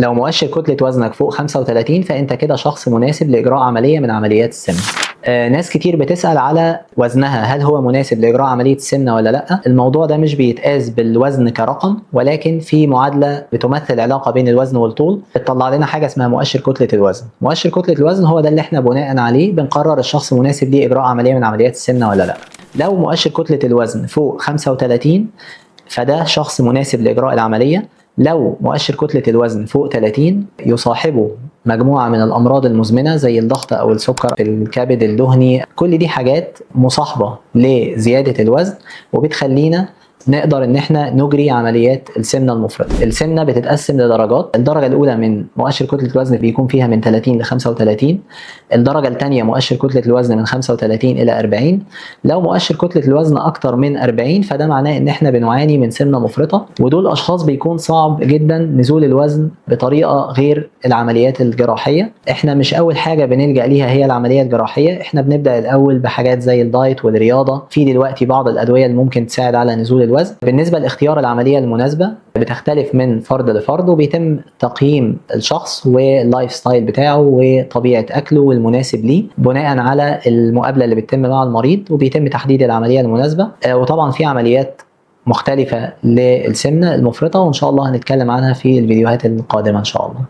لو مؤشر كتلة وزنك فوق 35 فأنت كده شخص مناسب لإجراء عملية من عمليات السمنة. ناس كتير بتسأل على وزنها، هل هو مناسب لإجراء عملية السمنة ولا لأ؟ الموضوع ده مش بيتقاس بالوزن كرقم، ولكن في معادلة بتمثل علاقة بين الوزن والطول بتطلع لنا حاجة اسمها مؤشر كتلة الوزن. مؤشر كتلة الوزن هو ده اللي احنا بناء عليه بنقرر الشخص مناسب ليه إجراء عملية من عمليات السمنة ولا لأ. لو مؤشر كتلة الوزن فوق 35 فده شخص مناسب لإجراء العملية. لو مؤشر كتلة الوزن فوق 30 يصاحبه مجموعة من الأمراض المزمنة زي الضغط أو السكر في الكبد الدهني، كل دي حاجات مصاحبة لزيادة الوزن وبتخلينا نقدر ان احنا نجري عمليات السمنه المفرطه. السمنه بتتقسم لدرجات، الدرجه الاولى من مؤشر كتله الوزن بيكون فيها من 30 ل 35، الدرجه الثانيه مؤشر كتله الوزن من 35 الى 40. لو مؤشر كتله الوزن اكتر من 40 فده معناه ان احنا بنعاني من سمنه مفرطه، ودول اشخاص بيكون صعب جدا نزول الوزن بطريقه غير العمليات الجراحيه. احنا مش اول حاجه بنلجا ليها هي العمليه الجراحيه، احنا بنبدا الاول بحاجات زي الدايت والرياضه، في دلوقتي بعض الادويه اللي ممكن تساعد على نزول الوزن. بالنسبه لاختيار العمليه المناسبه بتختلف من فرد لفرد، وبيتم تقييم الشخص واللايف ستايل بتاعه وطبيعه اكله والمناسب ليه بناء على المقابله اللي بتتم مع المريض، وبيتم تحديد العمليه المناسبه. وطبعا في عمليات مختلفه للسمنه المفرطه، وان شاء الله هنتكلم عنها في الفيديوهات القادمه ان شاء الله.